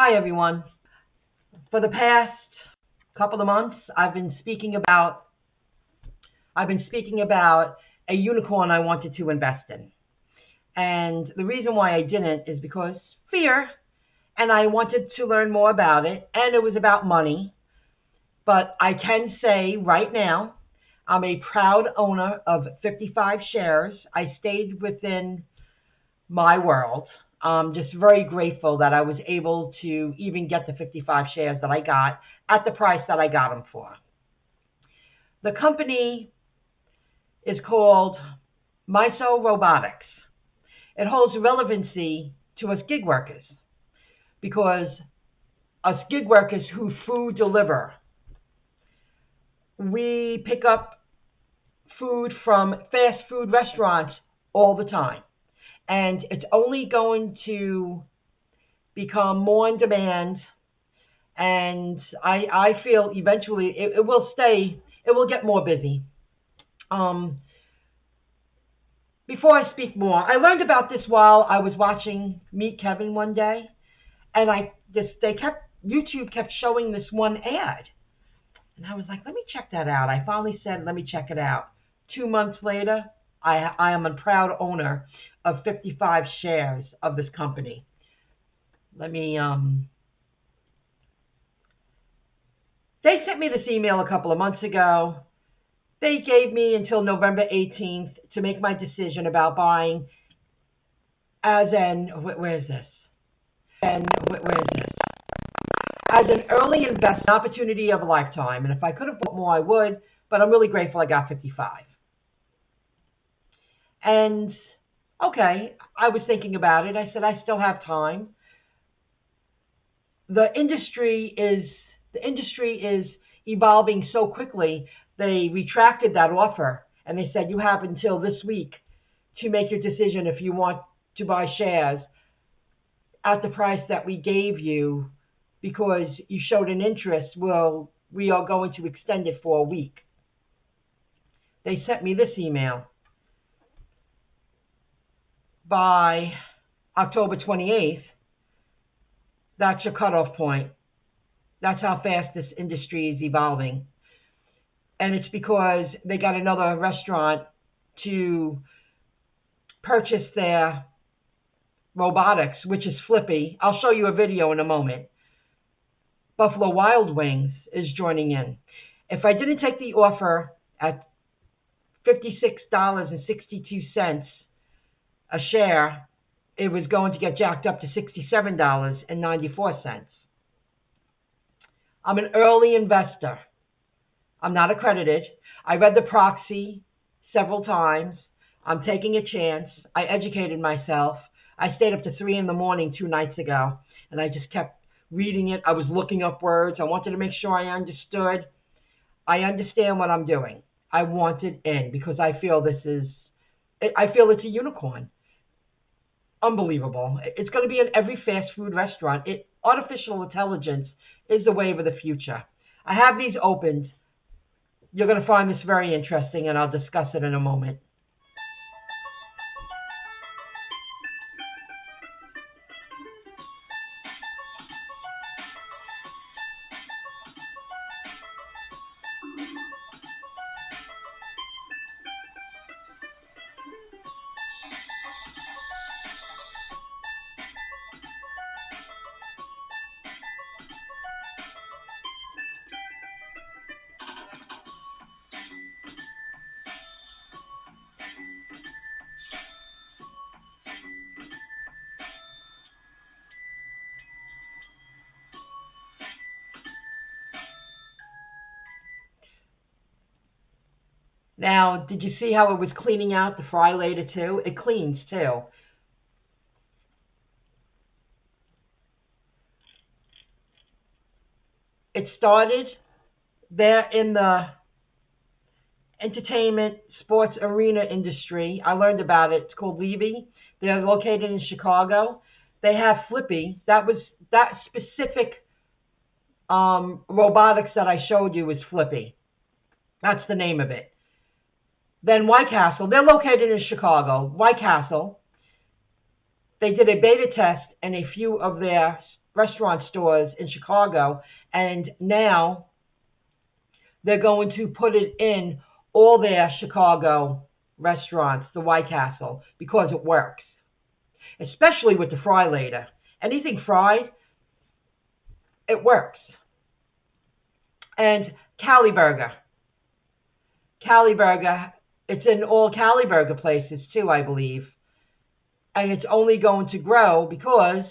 Hi everyone. For the past couple of months, I've been speaking about a unicorn I wanted to invest in. And the reason why I didn't is because fear, and I wanted to learn more about it, and it was about money. But I can say right now, I'm a proud owner of 55 shares. I stayed within my world. I'm just very grateful that I was able to even get the 55 shares that I got at the price that I got them for. The company is called MisoRobotics. It holds relevancy to us gig workers because us gig workers who food deliver, we pick up food from fast food restaurants all the time. And it's only going to become more in demand. And I feel eventually it will get more busy. Before I speak more, I learned about this while I was watching Meet Kevin one day. And YouTube kept showing this one ad. And I was like, let me check that out. I finally said, let me check it out. 2 months later, I am a proud owner of 55 shares of this company. Let me, they sent me this email a couple of months ago. They gave me until November 18th to make my decision about buying where is this? As an early investment opportunity of a lifetime. And if I could have bought more, I would, but I'm really grateful I got 55. And okay, I was thinking about it. I said, I still have time. The industry is evolving so quickly. They retracted that offer and they said you have until this week to make your decision if you want to buy shares at the price that we gave you because you showed an interest. Well, we are going to extend it for a week. They sent me this email. By October 28th, that's your cutoff point. That's how fast this industry is evolving. And it's because they got another restaurant to purchase their robotics, which is Flippy. I'll show you a video in a moment. Buffalo Wild Wings is joining in. If I didn't take the offer at $56.62 a share, it was going to get jacked up to $67.94. I'm an early investor. I'm not accredited. I read the proxy several times. I'm taking a chance. I educated myself. I stayed up to 3 a.m. 2 nights ago, and I just kept reading it. I was looking up words. I wanted to make sure I understood. I understand what I'm doing. I want it in because I feel it's a unicorn. Unbelievable. It's going to be in every fast food restaurant. Artificial intelligence is the wave of the future. I have these opened. You're going to find this very interesting, and I'll discuss it in a moment. Now, did you see how it was cleaning out the fry later too? It cleans too. It started there in the entertainment sports arena industry. I learned about it. It's called Levy. They're located in Chicago. They have Flippy. That specific robotics that I showed you is Flippy. That's the name of it. Then White Castle, they're located in Chicago. White Castle, they did a beta test in a few of their restaurant stores in Chicago, and now they're going to put it in all their Chicago restaurants, the White Castle, because it works, especially with the fry later. Anything fried, it works. And Cali Burger. Cali Burger, it's in all Cali Burger places too, I believe. And it's only going to grow because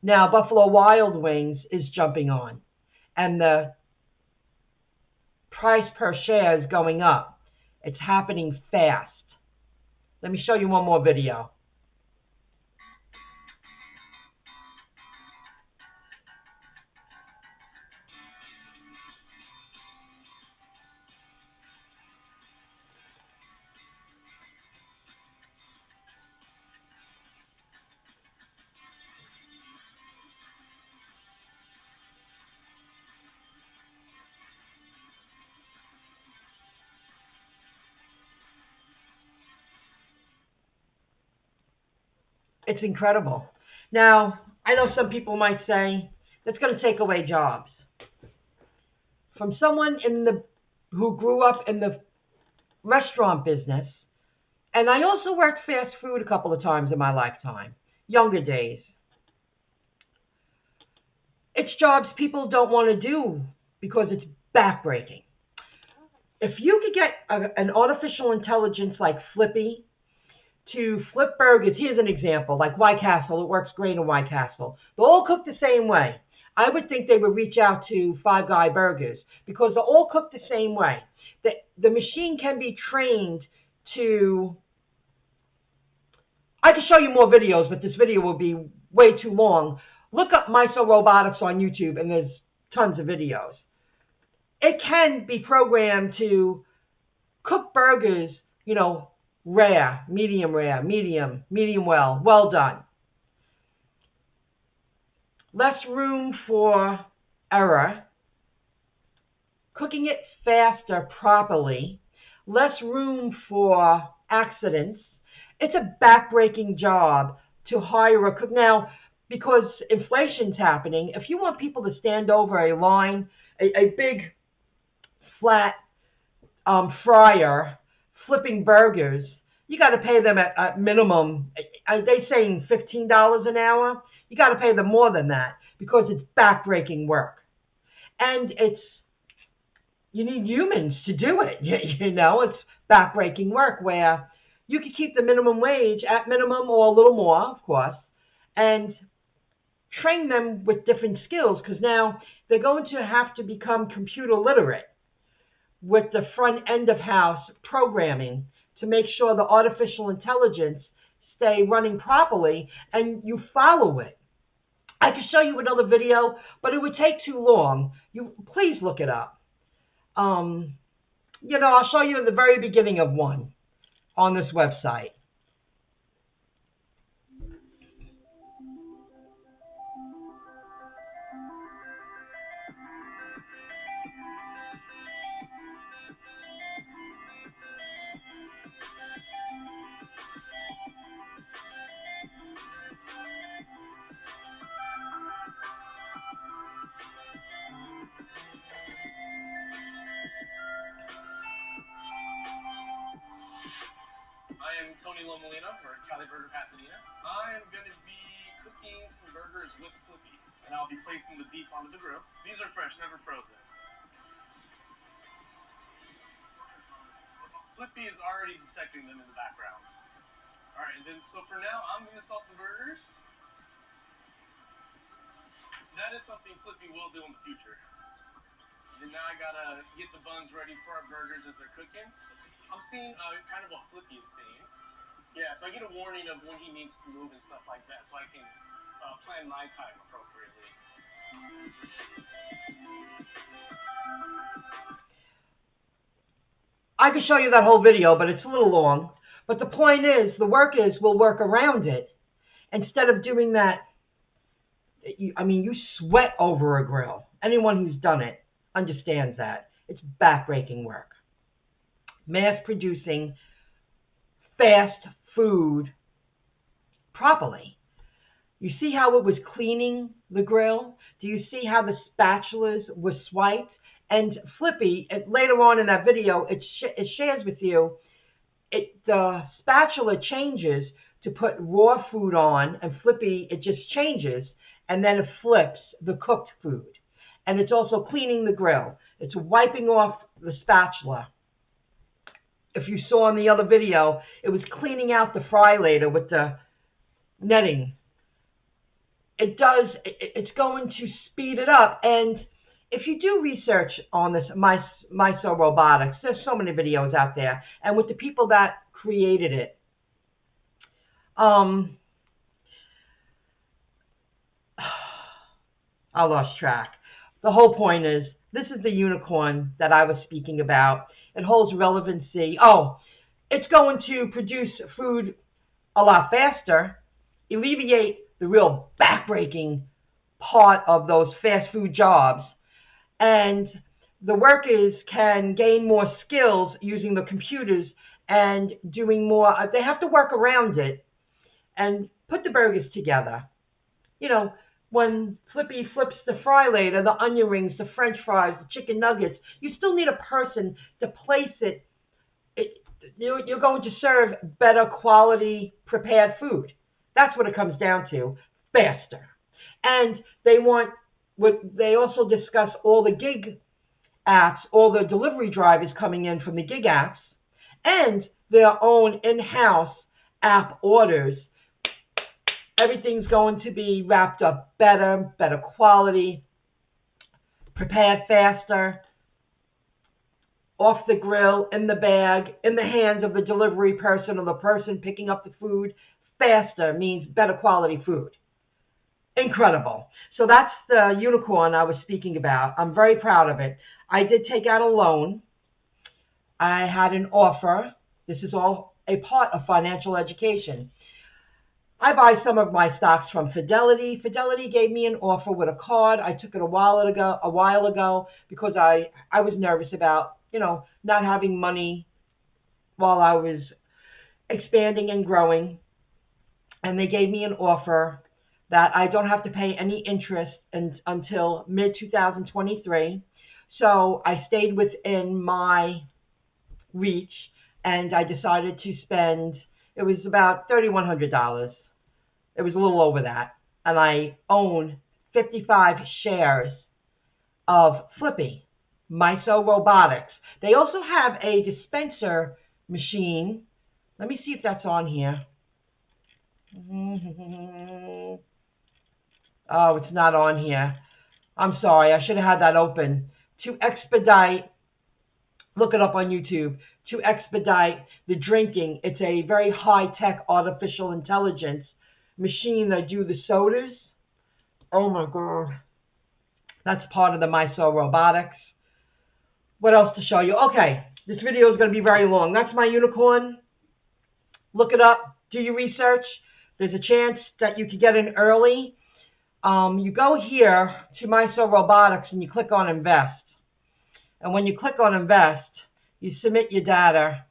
now Buffalo Wild Wings is jumping on. And the price per share is going up. It's happening fast. Let me show you one more video. It's incredible. Now, I know some people might say that's going to take away jobs. From someone who grew up in the restaurant business, and I also worked fast food a couple of times in my lifetime, younger days. It's jobs people don't want to do because it's backbreaking. If you could get an artificial intelligence like Flippy to flip burgers, here's an example, like White Castle, it works great in White Castle. They're all cooked the same way. I would think they would reach out to Five Guy Burgers because they're all cooked the same way. The machine can be trained to... I could show you more videos, but this video will be way too long. Look up MisoRobotics on YouTube, and there's tons of videos. It can be programmed to cook burgers, rare, medium, medium well, well done. Less room for error. Cooking it faster, properly. Less room for accidents. It's a backbreaking job to hire a cook. Now, because inflation's happening, if you want people to stand over a line, a big flat fryer flipping burgers, you got to pay them at minimum. Are they saying $15 an hour? You got to pay them more than that because it's backbreaking work, and you need humans to do it. It's backbreaking work where you can keep the minimum wage at minimum or a little more, of course, and train them with different skills because now they're going to have to become computer literate with the front end of house programming to make sure the artificial intelligence stay running properly and you follow it. I could show you another video, but it would take too long. Please look it up. I'll show you in the very beginning of one on this website. I am Tony Lomolina for Cali Burger Pasadena. I am going to be cooking some burgers with Flippy, and I'll be placing the beef onto the grill. These are fresh, never frozen. Flippy is already detecting them in the background. Alright, and then so for now, I'm going to salt the burgers. That is something Flippy will do in the future. And now I gotta get the buns ready for our burgers as they're cooking. I'm seeing kind of what Flippy is seeing. Yeah, so I get a warning of when he needs to move and stuff like that, so I can plan my time appropriately. I could show you that whole video, but it's a little long. But the point is, the workers will work around it. Instead of doing that, you sweat over a grill. Anyone who's done it understands that. It's backbreaking work. Mass producing fast food properly. You see how it was cleaning the grill? Do you see how the spatulas were swiped? And Flippy, later on in that video, it shares with you, the spatula changes to put raw food on, and Flippy, it just changes, and then it flips the cooked food. And it's also cleaning the grill. It's wiping off the spatula. If you saw in the other video, it was cleaning out the fry later with the netting. It's going to speed it up. And if you do research on this MisoRobotics, there's so many videos out there. And with the people that created it, I lost track. The whole point is, this is the unicorn that I was speaking about. It holds relevancy. Oh, it's going to produce food a lot faster, alleviate the real backbreaking part of those fast food jobs, and the workers can gain more skills using the computers and doing more. They have to work around it and put the burgers together. You know, when Flippy flips the fry later, the onion rings, the French fries, the chicken nuggets, you still need a person to place it. You're going to serve better quality prepared food. That's what it comes down to, faster. And they also discuss all the gig apps, all the delivery drivers coming in from the gig apps, and their own in-house app orders. Everything's going to be wrapped up better quality, prepared faster, off the grill, in the bag, in the hands of the delivery person or the person picking up the food. Faster means better quality food. Incredible. So that's the unicorn I was speaking about. I'm very proud of it. I did take out a loan. I had an offer. This is all a part of financial education. I buy some of my stocks from Fidelity. Fidelity gave me an offer with a card. I took it a while ago because I was nervous about, not having money while I was expanding and growing. And they gave me an offer that I don't have to pay any interest until mid-2023. So I stayed within my reach, and I decided to spend, it was about $3,100. It was a little over that. And I own 55 shares of Flippy, MisoRobotics. They also have a dispenser machine. Let me see if that's on here. Oh, it's not on here. I'm sorry. I should have had that open. To expedite, look it up on YouTube, to expedite the drinking. It's a very high-tech artificial intelligence machine that do the sodas. Oh my God. That's part of the MisoRobotics. What else to show you? Okay, this video is going to be very long. That's my unicorn. Look it up. Do your research. There's a chance that you could get in early. You go here to MisoRobotics and you click on Invest. And when you click on Invest, you submit your data.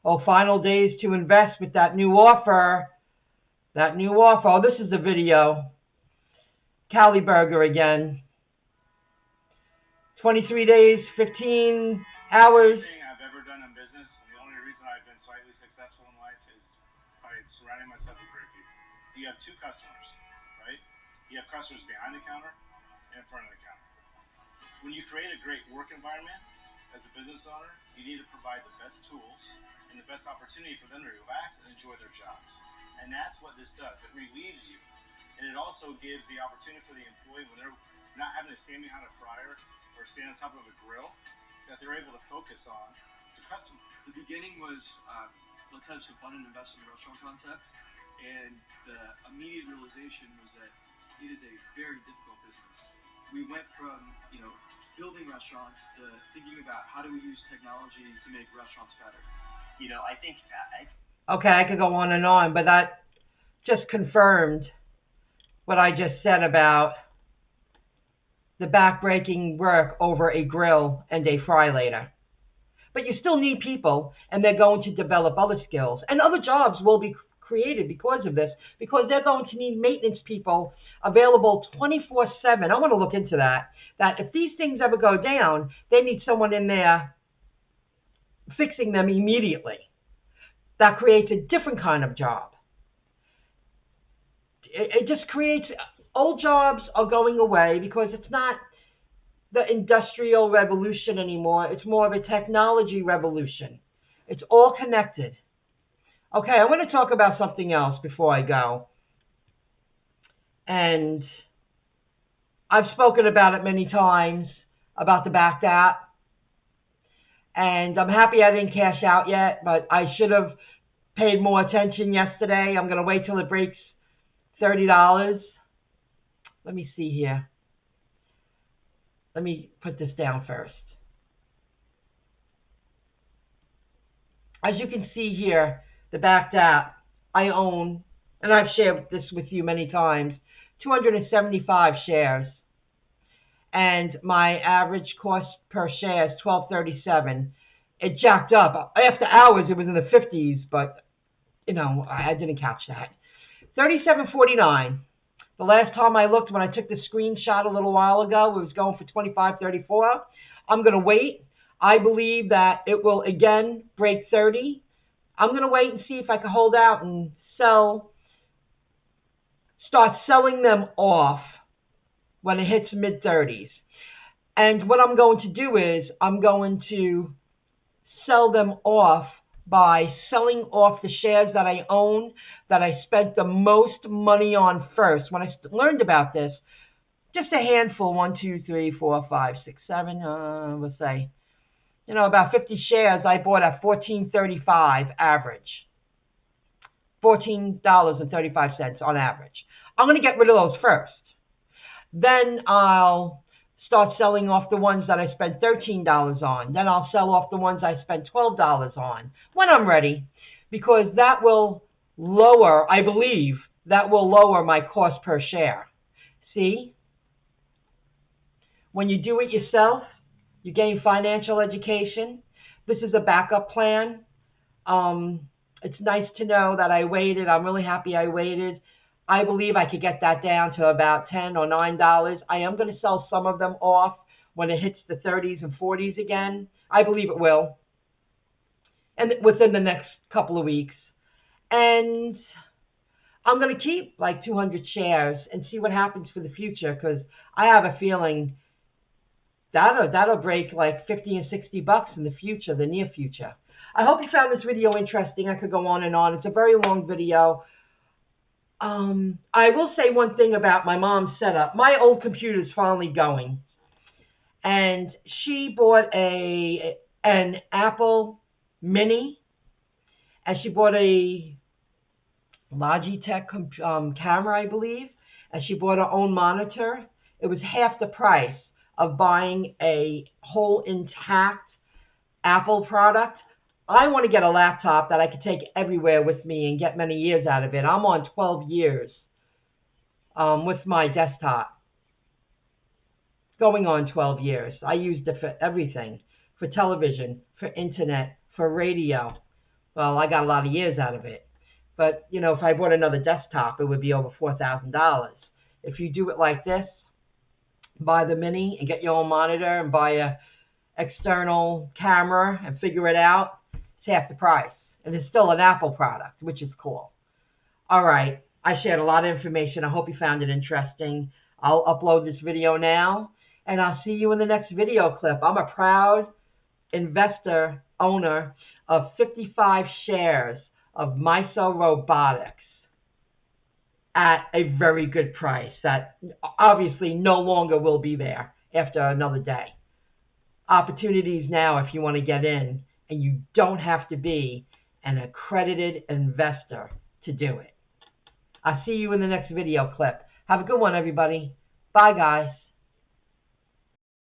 Oh, final days to invest with that new offer. That new offer. Oh, this is the video. Cali Burger again. 23 days, 15 hours. Everything I've ever done in business, and the only reason I've been slightly successful in life is by surrounding myself with great people. You have two customers, right? You have customers behind the counter and in front of the counter. When you create a great work environment as a business owner, you need to provide the best tools and the best opportunity for them to relax and enjoy their jobs. And that's what this does. It relieves you. And it also gives the opportunity for the employee, when they're not having to stand behind a fryer or stand on top of a grill, that they're able to focus on the customer. The beginning was, let's have some fun and invest in the restaurant concept. And the immediate realization was that it is a very difficult business. We went from, building restaurants to thinking about how do we use technology to make restaurants better. I think... Okay, I could go on, but that just confirmed what I just said about the back-breaking work over a grill and a fry later. But you still need people, and they're going to develop other skills. And other jobs will be created because of this, because they're going to need maintenance people available 24/7. I want to look into that. That if these things ever go down, they need someone in there fixing them immediately. That creates a different kind of job. It just creates, old jobs are going away because it's not the industrial revolution anymore. It's more of a technology revolution. It's all connected. Okay, I want to talk about something else before I go. And I've spoken about it many times, about the backed app. And I'm happy I didn't cash out yet, but I should have paid more attention yesterday. I'm going to wait till it breaks $30. Let me see here. Let me put this down first. As you can see here, the backed app I own, and I've shared this with you many times, 275 shares. And my average cost per share is $12.37. It jacked up. After hours, it was in the 50s, but, you know, I didn't catch that. $37.49. The last time I looked, when I took the screenshot a little while ago, it was going for $25.34. I'm going to wait. I believe that it will again break 30. I'm going to wait and see if I can hold out and start selling them off when it hits mid-30s. And what I'm going to do is I'm going to sell them off by selling off the shares that I own, that I spent the most money on first. When I learned about this, just a handful, 1, 2, 3, 4, 5, 6, 7, let's say, you know, about 50 shares I bought at $14.35 average. $14.35 on average. I'm going to get rid of those first. Then I'll start selling off the ones that I spent $13 on. Then I'll sell off the ones I spent $12 on when I'm ready, because that will lower, I believe, that will lower my cost per share. See? When you do it yourself, you gain financial education. This is a backup plan. It's nice to know that I waited. I'm really happy I waited. I believe I could get that down to about $10 or $9. I am going to sell some of them off when it hits the 30s and 40s again. I believe it will. And within the next couple of weeks. And I'm going to keep like 200 shares and see what happens for the future, because I have a feeling that'll break like 50 and 60 bucks in the future, the near future. I hope you found this video interesting. I could go on and on. It's a very long video. I will say one thing about my mom's setup. My old computer is finally going. And she bought an Apple Mini. And she bought a Logitech camera, I believe. And she bought her own monitor. It was half the price of buying a whole intact Apple product. I want to get a laptop that I could take everywhere with me and get many years out of it. I'm on 12 years with my desktop. Going on 12 years. I used it for everything. For television, for internet, for radio. Well, I got a lot of years out of it. But, you know, if I bought another desktop, it would be over $4,000. If you do it like this, buy the Mini and get your own monitor and buy a external camera and figure it out, it's half the price. And it's still an Apple product, which is cool. All right. I shared a lot of information. I hope you found it interesting. I'll upload this video now, and I'll see you in the next video clip. I'm a proud investor, owner of 55 shares of MisoRobotics at a very good price that obviously no longer will be there after another day. Opportunities now if you want to get in, and you don't have to be an accredited investor to do it. I'll see you in the next video clip. Have a good one, everybody. Bye, guys.